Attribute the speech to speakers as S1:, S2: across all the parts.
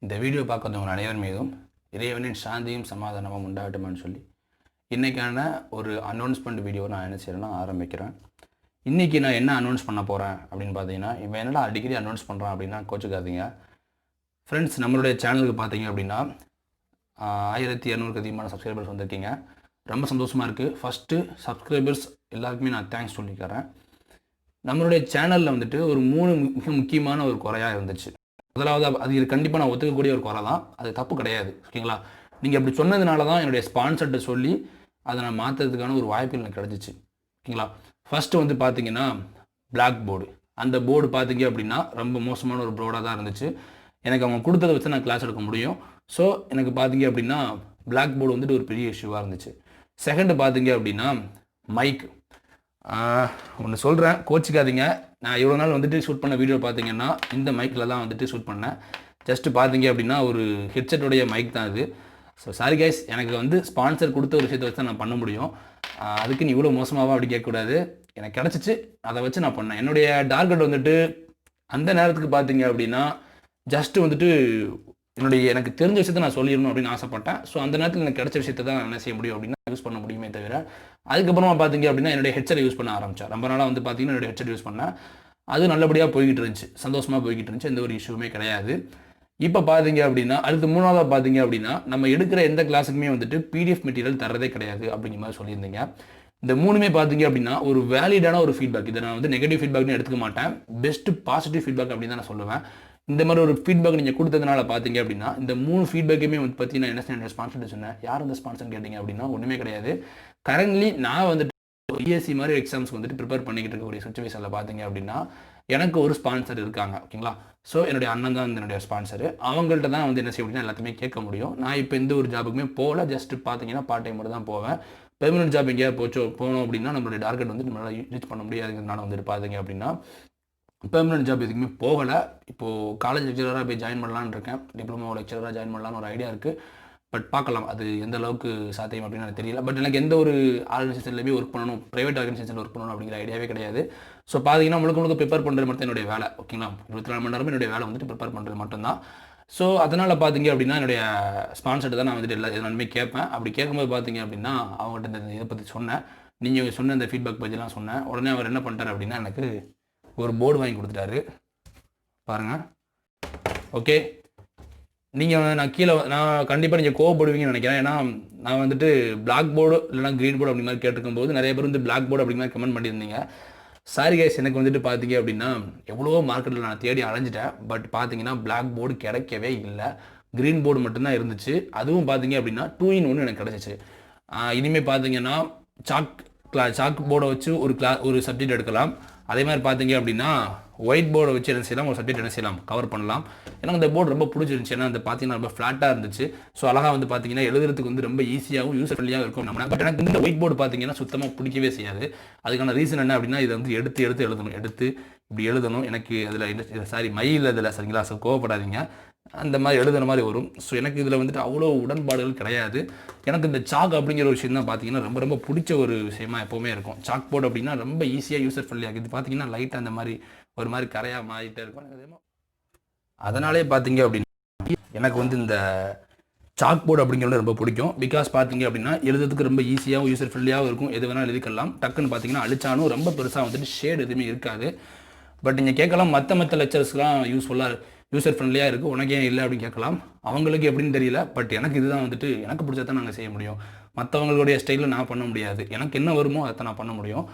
S1: இந்த வீடியோ பார்க்குறவங்க அனைவர் மீதும் இறைவனின் சாந்தியும் சமாதானமும் உண்டாகட்டும்னு சொல்லி இன்றைக்கான ஒரு அனௌன்ஸ்மெண்ட் வீடியோ நான் என்ன செய்கிறேன்னா ஆரம்பிக்கிறேன். இன்றைக்கி நான் என்ன அனௌன்ஸ் பண்ண போகிறேன் அப்படின்னு பார்த்தீங்கன்னா, இவன் என்னடா அடிக்கடி அனௌன்ஸ் பண்ணுறான் அப்படின்னா கோச்சுக்காதீங்க ஃப்ரெண்ட்ஸ். நம்மளுடைய சேனலுக்கு பார்த்தீங்க அப்படின்னா 1200க்கு அதிகமான சப்ஸ்கிரைபர்ஸ் வந்திருக்கீங்க. ரொம்ப சந்தோஷமாக இருக்குது. ஃபஸ்ட்டு சப்ஸ்கிரைபர்ஸ் எல்லாருக்குமே நான் தேங்க்ஸ் சொல்லிக்கிறேன். நம்மளுடைய சேனலில் வந்துட்டு ஒரு 3 மிக முக்கியமான ஒரு குறையாக இருந்துச்சு. முதலாவது அது கண்டிப்பாக நான் ஒத்துக்கக்கூடிய ஒரு குறை தான், அது தப்பு கிடையாது, ஓகேங்களா? நீங்கள் அப்படி சொன்னதுனால தான் என்னுடைய ஸ்பான்சர்கிட்ட சொல்லி அதை நான் மாற்றுறதுக்கான ஒரு வாய்ப்பு எனக்கு கிடச்சிச்சு, ஓகேங்களா? ஃபஸ்ட்டு வந்து பார்த்தீங்கன்னா பிளாக் போர்டு. அந்த போர்டு பார்த்தீங்க அப்படின்னா ரொம்ப மோசமான ஒரு போர்டாக தான் இருந்துச்சு. எனக்கு அவங்க கொடுத்ததை வச்சு நான் கிளாஸ் எடுக்க முடியும். ஸோ எனக்கு பார்த்தீங்க அப்படின்னா பிளாக் போர்டு வந்துட்டு ஒரு பெரிய இஷ்யூவாக இருந்துச்சு. செகண்டு பார்த்தீங்க அப்படின்னா மைக். ஒன்று சொல்கிறேன், கோச்சிக்காதீங்க. நான் இவ்வளோ நாள் வந்துட்டு ஷூட் பண்ண வீடியோ பார்த்தீங்கன்னா இந்த மைக்கில் தான் வந்துட்டு ஷூட் பண்ணேன். ஜஸ்ட்டு பார்த்தீங்க அப்படின்னா ஒரு ஹெட்செட்டுடைய மைக் தான் இது. ஸோ சாரி கைஸ், எனக்கு வந்து ஸ்பான்சர் கொடுத்த ஒரு விஷயத்தை வச்சு தான் நான் பண்ண முடியும். அதுக்கு நீ இவ்வளோ மோசமாகவா அப்படி கேட்கக்கூடாது. எனக்கு கிடச்சிச்சு, அதை வச்சு நான் பண்ணேன். என்னுடைய டார்கெட் வந்துட்டு அந்த நேரத்துக்கு பார்த்தீங்க அப்படின்னா ஜஸ்ட்டு வந்துட்டு எனக்கு தெரிஞ்ச விஷயத்தை நான் சொல்லிடணும் அப்படின்னு ஆசைப்பட்டேன். ஸோ அந்த நேரத்தில் எனக்கு கிடைச்ச விஷயத்தை தான் என்ன செய்ய முடியும் அப்படின்னா யூஸ் பண்ண முடியுமே தவிர, அதுக்கப்புறமா பார்த்தீங்க அப்படின்னா என்னுடைய ஹெட்செட் யூஸ் பண்ண ஆரம்பித்தேன். ரொம்ப நாளாக வந்து பார்த்தீங்கன்னா என்னுடைய ஹெட்செட் யூஸ் பண்ணேன். அது நல்லபடியாக போய்கிட்டு இருந்துச்சு, சந்தோஷமாக போய்கிட்டு இருந்துச்சு, எந்த ஒரு இஷ்யூமே கிடையாது. இப்போ பார்த்தீங்க அப்படின்னா அடுத்து 3ஆவதாக பார்த்தீங்க அப்படின்னா நம்ம எடுக்கிற எந்த கிளாஸுக்குமே வந்துட்டு பிடிஎஃப் மெட்டீரியல் தரதே கிடையாது அப்படிங்கிற மாதிரி சொல்லியிருந்தீங்க. இந்த 3மே பார்த்தீங்க அப்படின்னா ஒரு வேலிடான ஒரு ஃபீட்பேக். இதை நான் வந்து நெகட்டிவ் ஃபீட்பேக்னு எடுத்துக்க மாட்டேன், பெஸ்ட்டு பாசிட்டிவ் ஃபீட்பேக் அப்படின்னு தான் நான் சொல்லுவேன். இந்த மாதிரி ஒரு ஃபீட்பேக் நீங்கள் கொடுத்ததுனால பார்த்தீங்க அப்படின்னா இந்த 3 ஃபீட்பேக்குமே வந்து பற்றி நான் என்ன ஸ்பான்சர்ட்டு சொன்னேன். யார் வந்து ஸ்பான்சர்னு கேட்டிங்க அப்படின்னா ஒன்றுமே கிடையாது. கரண்ட்லி நான் வந்துட்டு பிஎஸ்சி மாதிரி எக்ஸாம்ஸ்க்கு வந்துட்டு ப்ரிப்பேர் பண்ணிக்கிட்டு இருக்கக்கூடிய சுச்சுவேஷனில் பார்த்தீங்க அப்படின்னா எனக்கு ஒரு ஸ்பான்சர் இருக்காங்க, ஓகேங்களா? ஸோ என்னுடைய அண்ணன் தான் என்னுடைய ஸ்பான்சர். அவங்கள்ட்ட தான் வந்து என்ன செய்ய அப்படின்னா எல்லாத்தையுமே கேட்க முடியும். நான் இப்போ எந்த ஒரு ஜாபுக்குமே போகல, ஜஸ்ட் பார்த்தீங்கன்னா பார்ட் டைம் மட்டும் தான் போவேன். பெர்மனன்ட் ஜாப் எங்கேயாவது போனோம் அப்படின்னா நம்மளுடைய டார்கெட் வந்து நம்மளால் ரீச் பண்ண முடியாதுங்கிறதுனால வந்துட்டு பார்த்தீங்க அப்படின்னா பெர்மனன்ட் ஜாப் எதுக்குமே போகலை. இப்போது காலேஜ் லெக்சரராக போய் ஜாயின் பண்ணலான்னு இருக்கேன். டிப்ளமோ லெக்சரராக ஜாயின் பண்ணலான்னு ஒரு ஐடியா இருக்குது. பட் பார்க்கலாம் அது எந்த அளவுக்கு சாத்தியம் அப்படின்னு எனக்கு தெரியல. பட் எனக்கு எந்த ஒரு ஆர்கனைசேஷன்லேயுமே ஒர்க் பண்ணணும், ப்ரைவேட் ஆர்கனைசேஷனில் ஒர்க் பண்ணணும் அப்படிங்கிற ஐடியாவே கிடையாது. ஸோ பார்த்தீங்கன்னா முழுக்க ப்ரிப்பேர் பண்ணுறது மட்டும் என்னுடைய வேலை, ஓகேங்களா? 24 மணி நேரமும் என்னுடைய வேலை வந்துட்டு ப்ரிப்பேர் பண்ணுறது மட்டும்தான். ஸோ அதனால் பார்த்தீங்க அப்படின்னா என்னுடைய ஸ்பான்சர்ட்டு தான் நான் வந்துட்டு எல்லாருமே கேட்பேன். அப்படி கேட்கும்போது பார்த்தீங்க அப்படின்னா அவங்கள்ட்ட இந்த இதை பற்றி சொன்னேன். நீங்கள் சொன்ன இந்த ஃபீட்பேக் பற்றிலாம் சொன்னேன். உடனே அவர் என்ன பண்ணிட்டார் அப்படின்னா எனக்கு ஒரு போர்டு வாங்கி கொடுத்துட்டாரு, பாருங்கள். ஓகே, நீங்கள் நான் கண்டிப்பாக நீங்கள் கோவப்படுவீங்கன்னு நினைக்கிறேன். ஏன்னா நான் வந்துட்டு பிளாக் போர்டு இல்லைனா க்ரீன் போர்டு அப்படி மாதிரி கேட்டிருக்கும்போது நிறைய பேர் வந்து பிளாக் போர்டு அப்படி மாதிரி கமெண்ட் பண்ணியிருந்தீங்க. சாரி கைஸ், எனக்கு வந்துட்டு பார்த்தீங்க அப்படின்னா எவ்வளோ மார்க்கெட்டில் நான் தேடி அலைஞ்சிட்டேன். பட் பார்த்தீங்கன்னா பிளாக் போர்டு கிடைக்கவே இல்லை, க்ரீன் போர்டு மட்டும்தான் இருந்துச்சு. அதுவும் பார்த்தீங்க அப்படின்னா 2 in 1 எனக்கு கிடச்சிச்சு. இனிமேல் பார்த்தீங்கன்னா சாக் போர்டை வச்சு ஒரு சப்ஜெக்ட் எடுக்கலாம். அதே மாதிரி பார்த்தீங்க அப்படின்னா ஒயிட் போர்டை வச்சு என்ன செய்யலாம், ஒரு சப்ஜெக்ட் என்ன செய்யலாம், கவர் பண்ணலாம். எனக்கு அந்த போர்டு ரொம்ப பிடிச்சிருந்துச்சு. ஏன்னா அந்த பார்த்தீங்கன்னா ரொம்ப ஃப்ளாட்டாக இருந்துச்சு. ஸோ அழகாக வந்து பார்த்தீங்கன்னா எழுதுறதுக்கு வந்து ரொம்ப ஈஸியாகவும் யூசர் ஃப்ரெண்ட்லியாகவும் இருக்கும். பட் எனக்கு இந்த ஒயிட் போர்டு பார்த்தீங்கன்னா சுத்தமாக பிடிக்கவே செய்யாது. அதுக்கான ரீசன் என்ன அப்படின்னா இதை வந்து எடுத்து இப்படி எழுதணும். எனக்கு அதில் மயில் இதில் சரிங்களா, ஸோ கோவப்படாதீங்க, அந்த மாதிரி எழுதுன மாதிரி வரும். ஸோ எனக்கு இதில் வந்துட்டு அவ்வளோ உடன்பாடுகள் கிடையாது. எனக்கு இந்த சாக் அப்படிங்கிற ஒரு விஷயம் தான் பார்த்தீங்கன்னா ரொம்ப பிடிச்ச ஒரு விஷயமா எப்போவுமே இருக்கும். சாக் போர்டு அப்படின்னா ரொம்ப ஈஸியாக யூசர் ஃப்ரெண்ட்லியாக இது பார்த்தீங்கன்னா லைட்டாக அந்த மாதிரி ஒரு மாதிரி கரையாக மாறிட்டே இருக்கும். அதனாலே பார்த்தீங்க அப்படின்னா எனக்கு வந்து இந்த சாக் போர்டு அப்படிங்கிறது ரொம்ப பிடிக்கும். பிகாஸ் பார்த்தீங்க அப்படின்னா எழுதுறதுக்கு ரொம்ப ஈஸியாகவும் யூசர் ஃப்ரெண்ட்லியாகவும் இருக்கும். எது வேணாலும் எழுதிக்கலாம். டக்குன்னு பார்த்தீங்கன்னா அழிச்சானும் ரொம்ப பெருசாக வந்துட்டு ஷேடு எதுவுமே இருக்காது. பட் நீங்கள் கேட்கலாம் மற்ற லெக்சர்ஸ்லாம் யூசர் ஃப்ரெண்ட்லியாக இருக்குது, உனக்கு ஏன் இல்லை அப்படின்னு கேட்கலாம். அவங்களுக்கு எப்படின்னு தெரியல. பட் எனக்கு இதுதான் வந்துட்டு எனக்கு பிடிச்சதான் நாங்கள் செய்ய முடியும். மற்றவங்களுடைய ஸ்டைலில் நான் பண்ண முடியாது. எனக்கு என்ன வருமோ அதை நான் பண்ண முடியும்.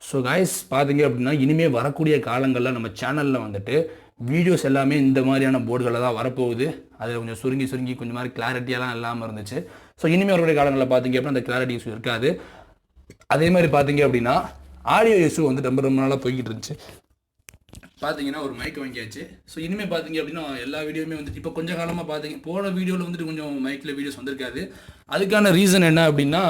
S1: ஸோ கைஸ் பார்த்தீங்க அப்படின்னா இனிமேல் வரக்கூடிய காலங்களில் நம்ம சேனலில் வந்துட்டு வீடியோஸ் எல்லாமே இந்த மாதிரியான போர்டுகளில் தான் வரப்போகுது. அது கொஞ்சம் சுருங்கி கொஞ்சம் மாதிரி கிளாரிட்டியெல்லாம் இல்லாமல் இருந்துச்சு. ஸோ இனிமேல் வரக்கூடிய காலங்களில் பார்த்தீங்க அப்படின்னா அந்த கிளாரிட்டி இஷ்யூ இருக்காது. அதே மாதிரி பார்த்தீங்க அப்படின்னா ஆடியோ இஷ்யூ வந்து ரொம்ப நாளாக போய்கிட்டு இருந்துச்சு. பார்த்தீங்கன்னா ஒரு மைக் வாங்கியாச்சு. ஸோ இனிமேல் பார்த்தீங்க அப்படின்னா எல்லா வீடியோவுமே வந்துட்டு இப்போ கொஞ்சம் காலமாக பார்த்தீங்க போன வீடியோவில் வந்துட்டு கொஞ்சம் மைக்கில் வீடியோஸ் வந்திருக்காது. அதுக்கான ரீசன் என்ன அப்படின்னா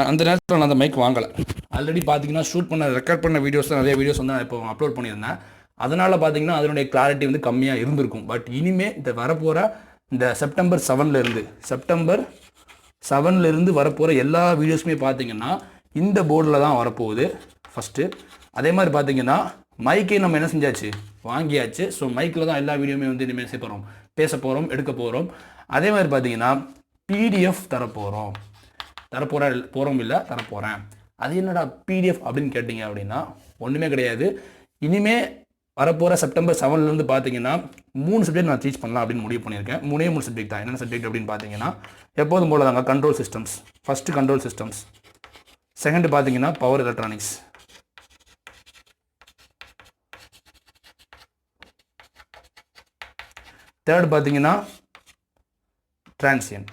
S1: அந்த நேரத்தில் நான் அந்த மைக் வாங்கலை. ஆல்ரெடி பார்த்தீங்கன்னா ரெக்கார்ட் பண்ண வீடியோஸ் தான் நிறைய வீடியோஸ் வந்து நான் இப்போ அப்லோட் பண்ணியிருந்தேன். அதனால் பார்த்தீங்கன்னா அதனுடைய கிளாரிட்டி வந்து கம்மியாக இருந்திருக்கும். பட் இனிமேல் இந்த வரப்போகிற இந்த செப்டம்பர் 7லேருந்து வரப்போகிற எல்லா வீடியோஸுமே பார்த்தீங்கன்னா இந்த போர்டில் தான் வரப்போகுது ஃபஸ்ட்டு. அதே மாதிரி பார்த்தீங்கன்னா மைக்கே நம்ம என்ன செஞ்சாச்சு, வாங்கியாச்சு. ஸோ மைக்கில் தான் எல்லா வீடியோமே வந்து இனிமேல் செய்ய போகிறோம், பேச போகிறோம், எடுக்க போகிறோம். அதே மாதிரி பார்த்தீங்கன்னா PDF தரப்போகிறோம். தரப்போகிறேன். அது என்னடா PDF அப்படின்னு கேட்டிங்க அப்படின்னா ஒன்றுமே கிடையாது. இனிமே வரப்போகிற செப்டம்பர் 7லேருந்து பார்த்தீங்கன்னா 3 சப்ஜெக்ட் நான் டீச் பண்ணலாம் அப்படின்னு முடிவு பண்ணியிருக்கேன். 3 சப்ஜெக்ட் தான். என்னென்ன சப்ஜெக்ட் அப்படின்னு பார்த்தீங்கன்னா எப்போதும் போல தாங்க control systems. First control systems, second பார்த்தீங்கன்னா பவர் எலக்ட்ரானிக்ஸ், தேர்ட் பார்த்தீங்கன்னா டிரான்சியன்ட்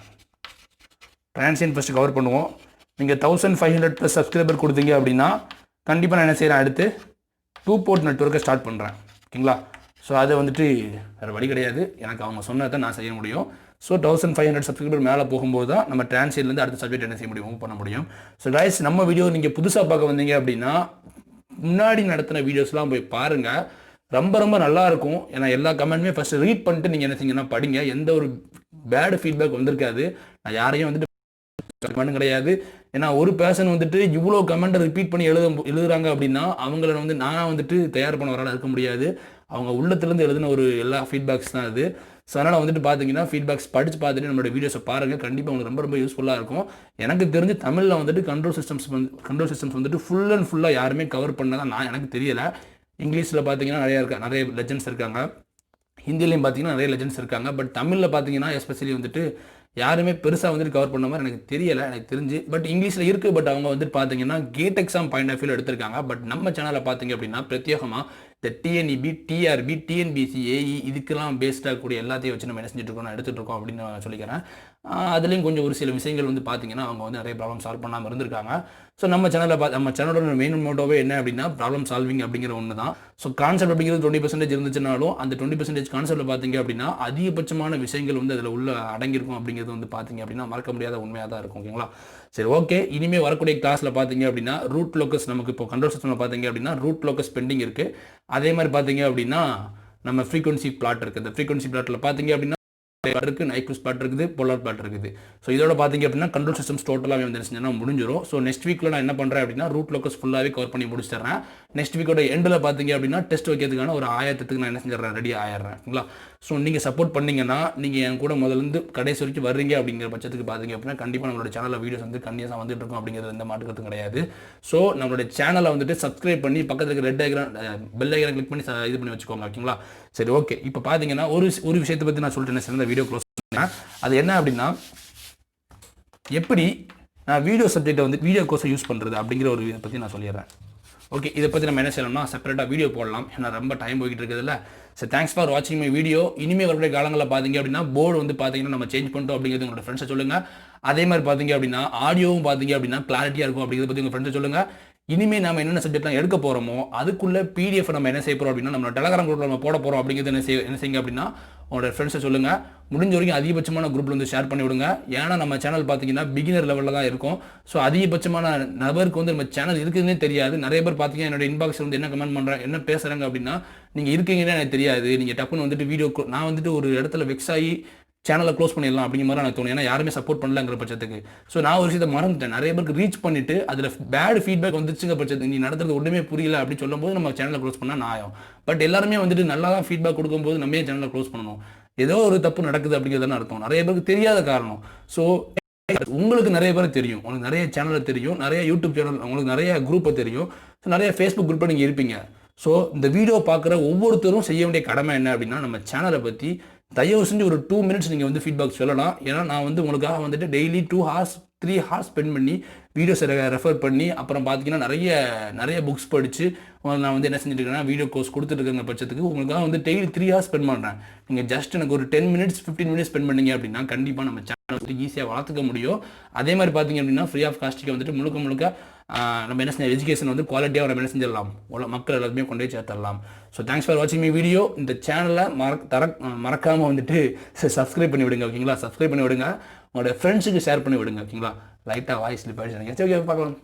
S1: ஃபஸ்ட்டு கவர் பண்ணுவோம். நீங்கள் 1500+ சப்ஸ்கிரைபர் கொடுத்தீங்க அப்படின்னா கண்டிப்பாக நான் என்ன செய்கிறேன், அடுத்து 2 போர்ட் நெட்வொர்க்கை ஸ்டார்ட் பண்ணுறேன். ஓகேங்களா? ஸோ அதை வந்துட்டு வேறு வழி கிடையாது, எனக்கு அவங்க சொன்னதை நான் செய்ய முடியும். ஸோ 1500 சப்ஸ்கிரைபர் மேலே போகும்போது தான் நம்ம டிரான்சியன்லேருந்து அடுத்த சப்ஜெக்ட் என்ன செய்ய முடியும், மூவ் பண்ண முடியும். ஸோ கைஸ், நம்ம வீடியோ நீங்கள் புதுசாக பார்க்க வந்தீங்க அப்படின்னா முன்னாடி நடத்தின வீடியோஸ்லாம் போய் பாருங்கள். ரொம்ப ரொம்ப நல்லாயிருக்கும். ஏன்னா எல்லா கமெண்ட்டுமே ஃபஸ்ட்டு ரீட் பண்ணிட்டு நீங்கள் என்ன செய்யுங்கன்னா படிங்க. எந்த ஒரு பேடு ஃபீட்பேக் வந்திருக்காது. நான் யாரையும் வந்துட்டு கமெண்ட் கிடையாது. ஏன்னா ஒரு பர்சன் வந்துட்டு இவ்வளோ கமெண்ட்டை ரிப்பீட் பண்ணி எழுதுறாங்க அப்படின்னா அவங்கள வந்து நான் வந்துட்டு தயார் பண்ண வரால் இருக்க முடியாது. அவங்க உள்ளத்துலேருந்து எழுதின ஒரு எல்லா ஃபீட்பேக்ஸ் தான் அது. ஸோ அதனால் வந்துட்டு பார்த்தீங்கன்னா ஃபீட்பேக்ஸ் படித்து பார்த்துட்டு நம்மளோட வீடியோஸை பாருங்கள். கண்டிப்பாக உங்களுக்கு ரொம்ப ரொம்ப யூஸ்ஃபுல்லாக இருக்கும். எனக்கு தெரிஞ்சு தமிழில் வந்துட்டு கண்ட்ரோல் சிஸ்டம்ஸ் வந்துட்டு ஃபுல் அண்ட் ஃபுல்லாக யாருமே கவர் பண்ணதான் எனக்கு தெரியலை. இங்கிலீஷில் பார்த்தீங்கன்னா நிறைய லெஜெண்ட்ஸ் இருக்காங்க. ஹிந்திலையும் பார்த்தீங்கன்னா நிறைய லெஜெண்ட்ஸ் இருக்காங்க. பட் தமிழில் பார்த்தீங்கன்னா எஸ்பெஷலி வந்துட்டு யாருமே பெருசாக வந்துட்டு கவர் பண்ண மாதிரி எனக்கு தெரியலை, எனக்கு தெரிஞ்சு. பட் இங்கிலீஷில் இருக்குது. பட் அவங்க வந்துட்டு பார்த்தீங்கன்னா கேட் எக்ஸாம் பாயிண்ட் ஆஃப் வியூவில் எடுத்திருக்காங்க. பட் நம்ம சேனலில் பார்த்தீங்க அப்படின்னா பிரத்யேகமாக இந்த TNEB, TRB, TNBC, AE இதுக்கெல்லாம் பேஸ்டாக கூடிய எல்லாத்தையும் வச்சு நம்ம என்ன செஞ்சுட்டு இருக்கோம், எடுத்துகிட்டு இருக்கோம் அப்படின்னு நான் சொல்லிக்கிறேன். அதுலேயும் கொஞ்சம் ஒரு சில விஷயங்கள் வந்து பார்த்தீங்கன்னா அவங்க வந்து நிறைய ப்ராப்ளம் சால்வ் பண்ணாமல் இருந்திருக்காங்க. ஸோ நம்ம சேனலோட மெயின் மோட்டோவே என்ன அப்படின்னா ப்ராப்ளம் சால்விங் அப்படிங்கிற ஒன்று தான். ஸோ கான்செப்ட் அப்படிங்கிறது 20% இருந்துச்சுனாலும் அந்த 20% கான்செப்ட்டில் பார்த்தீங்க அப்படின்னா அதிகபட்சமான விஷயங்கள் வந்து அதில் உள்ள அடங்கியிருக்கும் அப்படிங்கிறது வந்து பார்த்தீங்க அப்படின்னா மறக்க முடியாத உண்மையாக தான் இருக்கும். ஓகேங்களா? சரி, ஓகே. இனிமேல் வரக்கூடிய கிளாஸில் பார்த்தீங்க அப்படின்னா ரூட் லோக்கஸ் நமக்கு இப்போ கண்ட்ரோல் சிஸ்டமில் பார்த்தீங்க அப்படின்னா ரூட் லோக்கஸ் பெண்டிங் இருக்குது. அதே மாதிரி பார்த்தீங்க அப்படின்னா நம்ம ஃப்ரீக்வன்சி பிளாட் இருக்குது. இந்த ஃப்ரீக்வன்சி பிளாட்டில் பார்த்தீங்க அப்படின்னா இருக்குது, நைக்ரூஸ் பிளாட் இருக்குது, போலார் பிளாட் இருக்குது. ஸோ இதோட பார்த்தீங்க அப்படின்னா கண்ட்ரோல் சிஸ்டம்ஸ் டோட்டலாகவே வந்து செஞ்சேன்னா முடிஞ்சிடும். ஸோ நெக்ஸ்ட் வீக்கில் நான் என்ன பண்ணுறேன் அப்படின்னா ரூட் லோக்கஸ் ஃபுல்லாகவே கவர் பண்ணி முடிச்சிடுறேன். நெக்ஸ்ட் வீக்கோட எண்டில் பார்த்தீங்க அப்படின்னா டெஸ்ட் வைக்கிறதுக்கான ஒரு 1000க்கு நான் என்ன செஞ்சிடறேன், ரெடி ஆயிடுறேன். ஓகேங்களா? ஸோ நீங்கள் சப்போர்ட் பண்ணிங்கன்னா நீங்கள் என் கூட முதலேருந்து கடைசி வரைக்கும் வர்றீங்க அப்படிங்கிற பட்சத்துக்கு பார்த்தீங்க அப்படின்னா கண்டிப்பாக நம்மளோட சேனலில் வீடியோஸ் வந்து கண்டிப்பாக வந்துட்டு இருக்கும் அப்படிங்கிறது எந்த மாட்டுக்கிறது கிடையாது. ஸோ நம்மளோட சேனலை வந்துட்டு சப்ஸ்கிரைப் பண்ணி பக்கத்தில் இருக்க red icon bell icon click பண்ணி இது பண்ணி வச்சுக்கோங்க. ஓகேங்களா? சரி, ஓகே. இப்போ பார்த்தீங்கன்னா ஒரு விஷயத்தை பற்றி நான் சொல்லிட்டு என்ன சிறந்த வீடியோ க்ளோஸ் பண்ணேன். அது என்ன அப்படின்னா எப்படி நான் வீடியோ சப்ஜெக்டை வந்து வீடியோ கோர்ஸை யூஸ் பண்ணுறது அப்படிங்கிற ஒரு இதை பற்றி நான் சொல்லிடுறேன். ஓகே, இதை பற்றி நம்ம என்ன செய்யணும்னா செப்பரேட்டாக வீடியோ போடலாம். ஏன்னா ரொம்ப டைம் போய்கிட்டு இருக்குதுல்ல. சரி, தேங்க்ஸ் ஃபார் வாட்சிங் மை வீடியோ. இனிமேல் வரக்கூடிய காலங்களில் பார்த்தீங்க அப்படின்னா போர்டு வந்து பார்த்தீங்கன்னா நம்ம சேஞ்ச் பண்ணிட்டோம் அப்படிங்கிறது உங்களோட ஃப்ரெண்ட்ஸை சொல்லுங்கள். அதே மாதிரி பார்த்தீங்க அப்படின்னா ஆடியோவும் பார்த்தீங்க அப்படின்னா கிளாரிட்டியாக இருக்கும் அப்படிங்கிறத பற்றி உங்கள் ஃப்ரெண்ட்ஸை சொல்லுங்கள். இனிமேல் நம்ம என்னென்ன சப்ஜெக்ட்லாம் எடுக்க போகிறோமோ அதுக்குள்ளே PDF நம்ம என்ன செய்ய போகிறோம் அப்படின்னா நம்ம டெலகிராம் குரூப்பில் நம்ம போட போகிறோம் அப்படிங்கிறது என்ன செய்யுங்க அப்படின்னா உங்களோட ஃப்ரெண்ட்ஸை சொல்லுங்கள். முடிஞ்ச வரைக்கும் அதிகபட்சமான குரூப்பில் வந்து ஷேர் பண்ணி விடுங்க. ஏன்னா நம்ம சேனல் பார்த்தீங்கன்னா பிகினர் லெவலில் தான் இருக்கும். ஸோ அதிகபட்சமான நபருக்கு வந்து நம்ம சேனல் இருக்குதுன்னே தெரியாது. நிறைய பேர் பார்த்தீங்கன்னா என்னோட இன்பாக்ஸில் வந்து என்ன கமெண்ட் பண்ணுறாங்க, என்ன பேசுகிறாங்க அப்படின்னா நீங்கள் இருக்கீங்கன்னு எனக்கு தெரியாது. நீங்கள் டப்புன்னு வந்துட்டு வீடியோ நான் வந்துட்டு ஒரு இடத்துல வெக்ஸ் ஆகி சேனலை க்ளோஸ் பண்ணிடலாம் அப்படிங்கிற மாதிரி எனக்கு தோணும். ஏன்னா யாருமே சப்போர்ட் பண்ணலங்கிற பட்சத்துக்கு. ஸோ நான் ஒரு விஷயத்தை மறந்துட்டேன். நிறைய பேருக்கு ரீச் பண்ணிவிட்டு அதில் பேட் ஃபீட்பேக் வந்துச்சுங்க பட்சத்துக்கு நீ நடத்துறது ஒன்றுமே புரியல அப்படின்னு சொல்லும்போது நம்ம சேனலை க்ளோஸ் பண்ணால் நியாயம். பட் எல்லாருமே வந்துட்டு நல்லா தான் ஃபீட்பேக் கொடுக்கும்போது நம்ம சேனலை க்ளோஸ் பண்ணணும். ஏதோ ஒரு தப்பு நடக்குது அப்படிங்கிறதுன்னு அர்த்தம். நிறைய பேருக்கு தெரியாத காரணம். ஸோ உங்களுக்கு நிறைய பேர் தெரியும், உங்களுக்கு நிறைய சேனலை தெரியும், நிறைய யூடியூப் சேனல், உங்களுக்கு நிறைய குரூப்பை தெரியும், ஸோ நிறைய ஃபேஸ்புக் குரூப்பை நீங்கள் இருப்பீங்க. ஸோ இந்த வீடியோ பார்க்குற ஒவ்வொருத்தரும் செய்ய வேண்டிய கடமை என்ன அப்படின்னா நம்ம சேனலை பற்றி தயவு செஞ்சு ஒரு 2 மினிட்ஸ் நீங்கள் வந்து ஃபீட்பேக் சொல்லலாம். ஏன்னா நான் வந்து உங்களுக்காக வந்துட்டு டெய்லி 2 hours 3 hours ஸ்பெண்ட் பண்ணி வீடியோஸை ரெஃபர் பண்ணி அப்புறம் பார்த்தீங்கன்னா நிறைய புக்ஸ் படித்து நான் வந்து என்ன செஞ்சுருக்கேன்னா வீடியோ கோர்ஸ் கொடுத்துருக்குற பட்சத்துக்கு உங்களுக்காக வந்து டெய்லி 3 hours ஸ்பெண்ட் பண்ணுறேன். நீங்கள் ஜஸ்ட் எனக்கு ஒரு 10 minutes 15 minutes ஸ்பெண்ட் பண்ணீங்க அப்படின்னா கண்டிப்பாக நம்ம சேனல் வந்து ஈஸியாக வளர்த்துக்க முடியும். அதே மாதிரி பார்த்தீங்க அப்படின்னா ஃப்ரீ ஆஃப் காஸ்ட்டுக்கு வந்துட்டு முழுக்க நம்ம என்ன செஞ்ச எஜுகேஷன் வந்து குவாலிட்டியாக நம்ம என்ன செஞ்சிடலாம், மக்கள் எல்லாத்தையுமே கொண்டு போய் சேர்த்துடலாம். ஸோ தேங்க்ஸ் ஃபார் வாட்சிங் மை வீடியோ. இந்த சேனலை மறக்காமல் வந்துட்டு சப்ஸ்கிரைப் பண்ணி விடுங்க. ஓகேங்களா? சப்ஸ்கிரைப் பண்ணி விடுங்க, உங்களோட ஃப்ரெண்ட்ஸுக்கு ஷேர் பண்ணி விடுங்க. ஓகேங்களா? லைட்டாக வாய்ஸ் ஸ்லிப் ஆகிடுச்சு. ஓகே, பார்க்கலாம்.